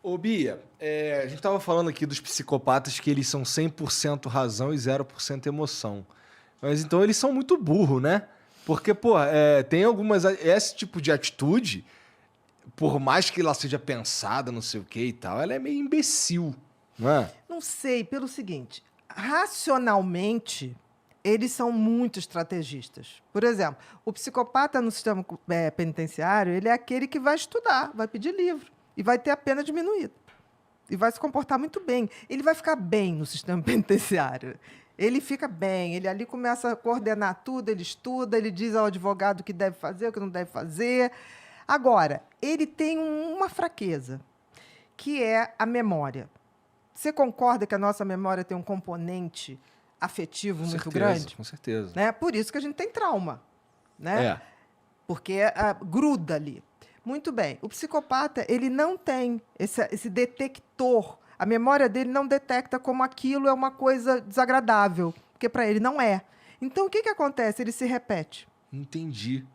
Ô, Bia, a gente tava falando aqui dos psicopatas que eles são 100% razão e 0% emoção. Mas então eles são muito burros, né? Porque, pô, tem algumas... Esse tipo de atitude, por mais que ela seja pensada, não sei o que e tal, ela é meio imbecil, não é? Não sei, pelo seguinte, racionalmente, eles são muito estrategistas. Por exemplo, o psicopata no sistema penitenciário, ele é aquele que vai estudar, vai pedir livro e vai ter a pena diminuída. E vai se comportar muito bem. Ele vai ficar bem no sistema penitenciário. Ele fica bem, ele ali começa a coordenar tudo, ele estuda, ele diz ao advogado o que deve fazer, o que não deve fazer. Agora, ele tem uma fraqueza, que é a memória. Você concorda que a nossa memória tem um componente afetivo muito grande? Com certeza. Né? Por isso que a gente tem trauma. Né? É. Porque gruda ali. Muito bem. O psicopata, ele não tem esse detector. A memória dele não detecta como aquilo é uma coisa desagradável, porque para ele não é. Então, o que acontece? Ele se repete. Entendi.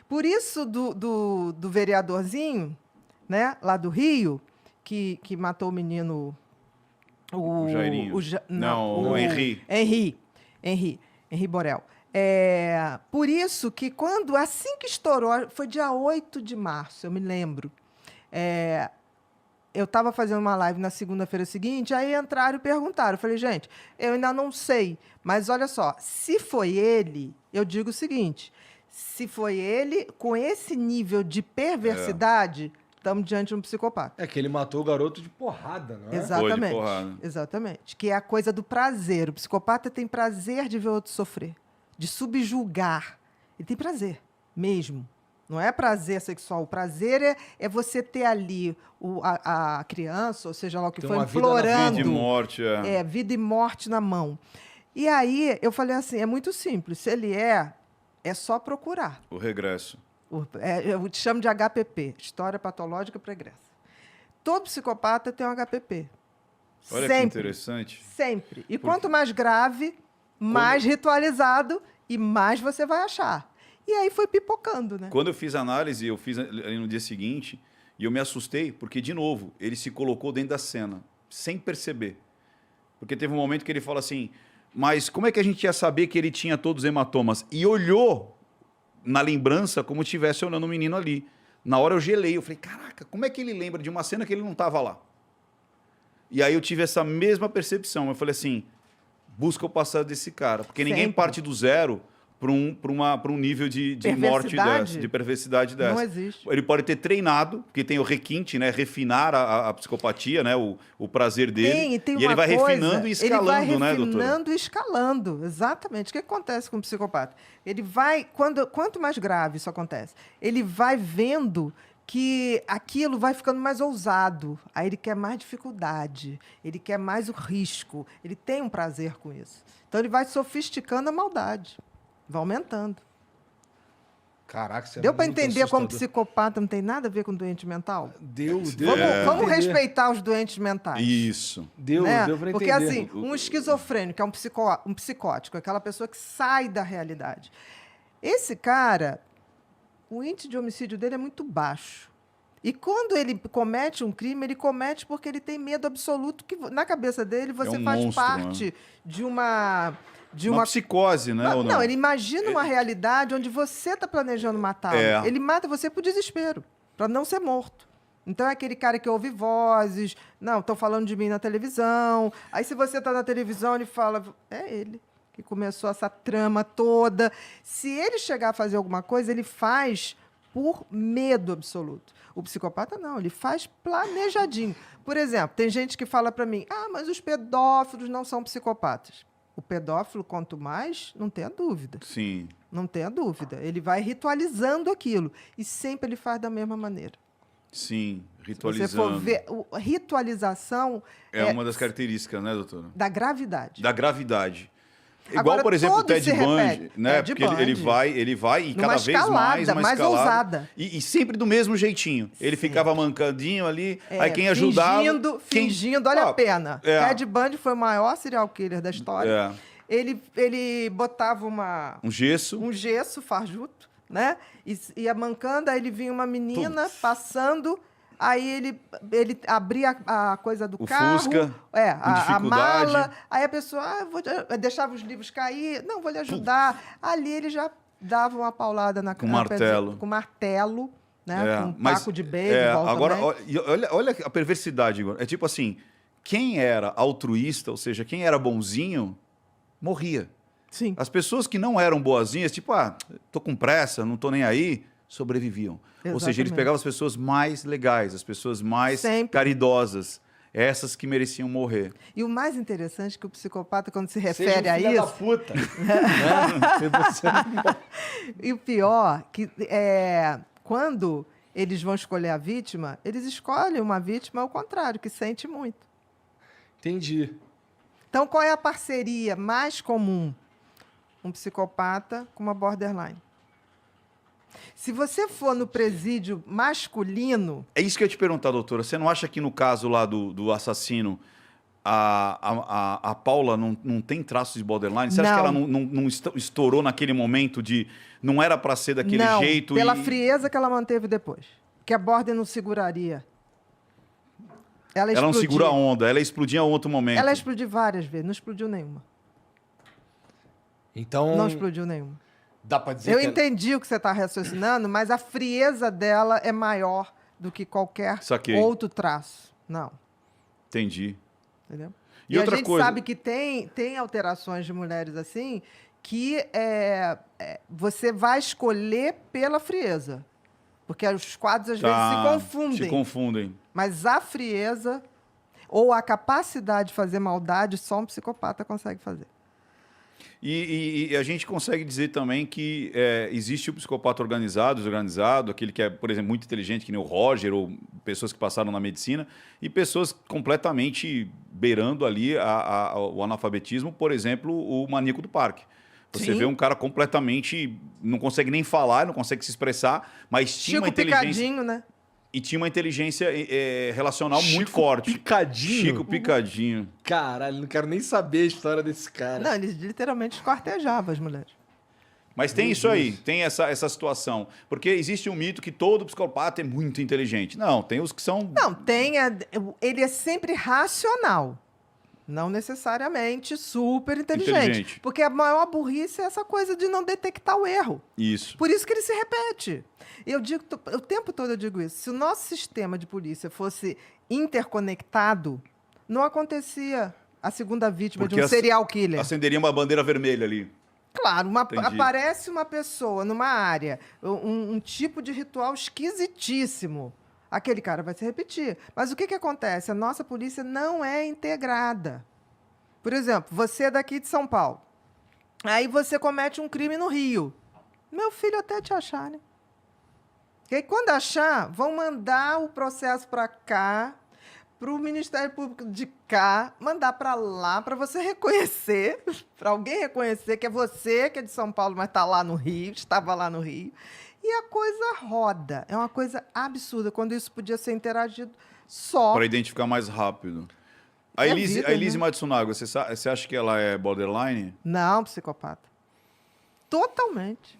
Por isso, do vereadorzinho, né, lá do Rio, que matou o menino... O Jairinho. O Henri. Henri Borel. Por isso que assim que estourou, foi dia 8 de março, eu me lembro, eu estava fazendo uma live na segunda-feira seguinte, aí entraram e perguntaram. Eu falei, gente, eu ainda não sei, mas olha só, se foi ele, eu digo o seguinte, se foi ele, com esse nível de perversidade, estamos diante de um psicopata. É que ele matou o garoto de porrada, não é? Exatamente. Foi de porrada. Exatamente. Que é a coisa do prazer. O psicopata tem prazer de ver o outro sofrer, de subjugar. Ele tem prazer, mesmo. Não é prazer sexual. O prazer é você ter ali a criança, ou seja lá o que Tem for, uma vida na implorando. Vida e morte. Vida e morte na mão. E aí, eu falei assim, é muito simples. Se ele é só procurar. O regresso. Eu te chamo de HPP, História Patológica Pregressa. Todo psicopata tem um HPP. Olha sempre, que interessante. Sempre. E quanto mais grave, mais ritualizado e mais você vai achar. E aí foi pipocando, né? Quando eu fiz a análise, eu fiz ali no dia seguinte, e eu me assustei, porque, de novo, ele se colocou dentro da cena, sem perceber. Porque teve um momento que ele fala assim, mas como é que a gente ia saber que ele tinha todos os hematomas? E olhou na lembrança como se estivesse olhando o menino ali. Na hora eu gelei, eu falei, caraca, como é que ele lembra de uma cena que ele não estava lá? E aí eu tive essa mesma percepção. Eu falei assim, busca o passado desse cara. Porque ninguém parte do zero para um nível de morte dessa, de perversidade dessa. Não existe. Ele pode ter treinado, porque tem o requinte, né? Refinar a psicopatia, né? O prazer dele. Tem e ele vai refinando e escalando, né, doutor? Refinando e escalando, exatamente. O que acontece com o psicopata? Ele vai, quanto mais grave isso acontece, ele vai vendo que aquilo vai ficando mais ousado. Aí ele quer mais dificuldade, ele quer mais o risco, ele tem um prazer com isso. Então ele vai sofisticando a maldade. Vai aumentando. Caraca, você deu para entender como psicopata não tem nada a ver com doente mental? Deu. Vamos respeitar os doentes mentais. Isso. Deu para entender. Porque, assim, um esquizofrênico é um psicótico, aquela pessoa que sai da realidade. Esse cara, o índice de homicídio dele é muito baixo. E quando ele comete um crime, ele comete porque ele tem medo absoluto que, na cabeça dele, você faz monstro, parte, né? de uma psicose, né? Não, ele imagina uma realidade onde você está planejando matá-lo. Ele mata você por desespero, para não ser morto. Então é aquele cara que ouve vozes, não, estão falando de mim na televisão. Aí se você está na televisão, ele fala, é ele que começou essa trama toda. Se ele chegar a fazer alguma coisa, ele faz por medo absoluto. O psicopata não, ele faz planejadinho. Por exemplo, tem gente que fala para mim, mas os pedófilos não são psicopatas. O pedófilo, quanto mais, não tenha dúvida. Sim. Não tenha dúvida. Ele vai ritualizando aquilo. E sempre ele faz da mesma maneira. Sim, ritualizando. Se você for ver, ritualização é uma das características, né, doutora? Da gravidade. Da gravidade. Igual, Agora, por exemplo, o Ted Bundy, né? Ted Porque ele vai e cada vez mais uma mais escalada. ousada. E sempre do mesmo jeitinho. Ele ficava mancadinho ali, aí quem ajudava... Fingindo, olha a pena. Ted Bundy foi o maior serial killer da história. Ele botava um gesso fajuto, né? E a mancanda, aí ele vinha uma menina passando, aí ele abria a coisa do O carro. Fusca, com A dificuldade. mala. Aí a pessoa deixava os livros cair. Não, vou lhe ajudar. Ali ele já dava uma paulada Com martelo. Com martelo, né? Com um taco de beisebol. beisebol Agora, também. olha a perversidade, Igor. É tipo assim, quem era altruísta, ou seja, quem era bonzinho, morria. Sim. As pessoas que não eram boazinhas, tipo, tô com pressa, não tô nem aí, sobreviviam. Ou seja, eles Exatamente. pegavam as pessoas mais legais, as pessoas mais Sempre. caridosas, essas que mereciam morrer. E o mais interessante é que o psicopata, quando se Seja refere um a filho da isso... puta. Né? E o pior, que quando eles vão escolher a vítima, eles escolhem uma vítima ao contrário, que sente muito. Entendi. Então, qual é a parceria mais comum? Um psicopata com uma borderline. Se você for no presídio masculino... É isso que eu ia te perguntar, doutora. Você não acha que no caso lá do assassino, a Paula não tem traços de borderline? Você acha que ela não estourou naquele momento de... Não era para ser daquele jeito? Pela frieza que ela manteve depois. Que a border não seguraria. Ela não explodia. segura a onda, ela explodia em outro momento. Ela explodiu várias vezes, não explodiu nenhuma. Então, Não explodiu nenhuma. dá pra dizer Eu que entendi o que você está raciocinando, mas a frieza dela é maior do que qualquer Saquei. outro traço. Não. Entendi. Entendeu? E E outra a gente coisa- sabe que tem alterações de mulheres assim que você vai escolher pela frieza. Porque os quadros às vezes se confundem. Se confundem. Mas a frieza ou a capacidade de fazer maldade só um psicopata consegue fazer. E a gente consegue dizer também que existe o psicopata organizado, desorganizado, aquele que é, por exemplo, muito inteligente, que nem o Roger, ou pessoas que passaram na medicina, e pessoas completamente beirando ali o analfabetismo, por exemplo, o maníaco do parque. Você Sim. vê um cara completamente... Não consegue nem falar, não consegue se expressar, mas tinha uma Chico inteligência... Picadinho, né? E tinha uma inteligência relacional muito Chico forte. Picadinho? Chico Picadinho. Caralho, não quero nem saber a história desse cara. Não, ele literalmente esquartejava as mulheres. Mas tem Meu isso aí, Deus. tem essa situação. Porque existe um mito que todo psicopata é muito inteligente. Não, tem os que são... Não, ele é sempre racional. Não necessariamente super inteligente. Inteligente. Porque a maior burrice é essa coisa de não detectar o erro. Isso. Por isso que ele se repete. Eu digo, o tempo todo eu digo isso. Se o nosso sistema de polícia fosse interconectado, não acontecia a segunda vítima Porque de um serial killer. Acenderia uma bandeira vermelha ali. Claro, Entendi. aparece uma pessoa numa área, um tipo de ritual esquisitíssimo. Aquele cara vai se repetir. Mas o que acontece? A nossa polícia não é integrada. Por exemplo, você é daqui de São Paulo. Aí você comete um crime no Rio. Meu filho até te achar, né? E aí, quando achar, vão mandar o processo para cá, para o Ministério Público de cá, mandar para lá, para você reconhecer, para alguém reconhecer que é você que é de São Paulo, mas está lá no Rio, estava lá no Rio. E a coisa roda. É uma coisa absurda, quando isso podia ser interagido só. Para identificar mais rápido. A É Elise, vida, a Elise né? Matsunaga, você acha que ela é borderline? Não, psicopata. Totalmente.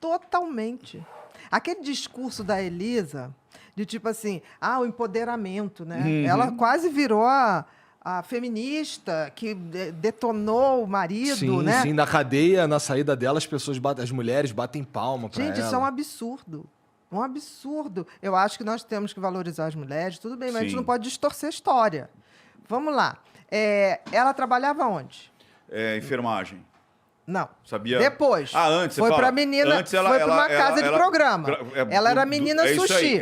Totalmente. Aquele discurso da Elisa, de tipo assim, o empoderamento, né? Uhum. Ela quase virou a feminista que detonou o marido, Sim, né? sim, na cadeia, na saída dela, as mulheres batem palma pra Gente, ela. isso é um absurdo. Um absurdo. Eu acho que nós temos que valorizar as mulheres, tudo bem, mas a gente Sim. não pode distorcer a história. Vamos lá. Ela trabalhava onde? Enfermagem. Não. Sabia? Depois. Antes, você foi fala. para menina, Antes ela, foi para uma ela- casa ela- de programa. Ela era menina é isso sushi. Aí,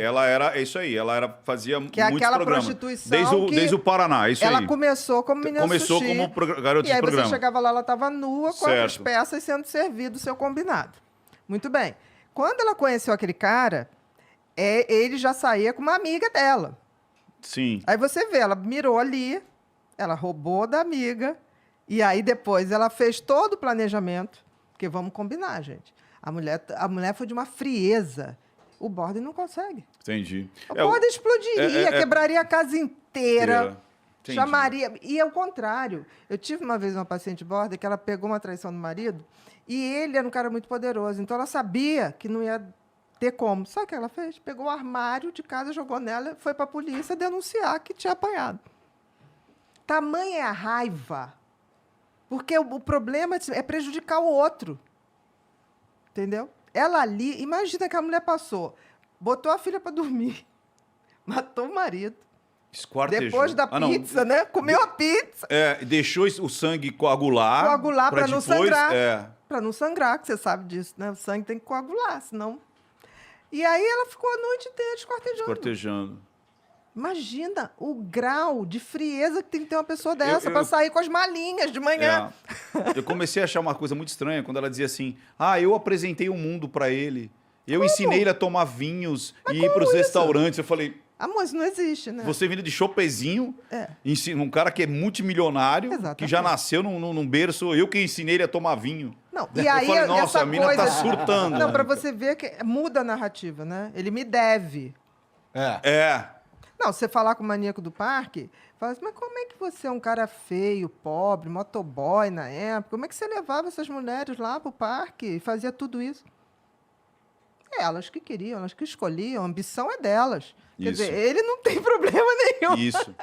é isso aí, fazia Que é muitos aquela programas. prostituição que Desde o Paraná, é isso ela aí. começou como menina Começou sushi. como garoto E aí de programa. você chegava lá, ela estava nua, com as Certo. peças sendo servido o seu combinado. Muito bem. Quando ela conheceu aquele cara, ele já saía com uma amiga dela. Sim. Aí você vê, ela mirou ali, ela roubou da amiga, e aí depois ela fez todo o planejamento, porque vamos combinar, gente. A mulher foi de uma frieza. O Border não consegue. Entendi. O Border explodiria, quebraria a casa inteira. Entendi. Chamaria. E é o contrário. Eu tive uma vez uma paciente border que ela pegou uma traição do marido e ele era um cara muito poderoso. Então ela sabia que não ia ter como. Sabe o que ela fez? Pegou o armário de casa, jogou nela, foi para a polícia denunciar que tinha apanhado. Tamanha é a raiva. Porque o problema é prejudicar o outro. Entendeu? Ela ali, imagina que a mulher passou, botou a filha para dormir, matou o marido. Esquartejou. Depois da pizza, né? Comeu a pizza. Deixou o sangue coagular. Coagular para não sangrar. É. Para não sangrar, que você sabe disso, né? O sangue tem que coagular, senão... E aí ela ficou a noite inteira esquartejando. Imagina o grau de frieza que tem que ter uma pessoa dessa para sair com as malinhas de manhã. Eu comecei a achar uma coisa muito estranha quando ela dizia assim, eu apresentei o mundo para ele. Eu Como? ensinei ele a tomar vinhos e ir para os restaurantes. Eu falei... Amor, isso não existe, né? Você vindo de chopezinho, um cara que é multimilionário, Exatamente. que já nasceu num berço, eu que ensinei ele a tomar vinho. Não, e aí, eu falei, nossa, essa a mina coisa... tá surtando. Não, para você ver que muda a narrativa, né? Ele me deve. Não, você falar com o maníaco do parque, fala assim, mas como é que você é um cara feio, pobre, motoboy na época? Como é que você levava essas mulheres lá pro parque e fazia tudo isso? Elas que queriam, elas que escolhiam, a ambição é delas. Quer dizer, ele não tem problema nenhum. Isso.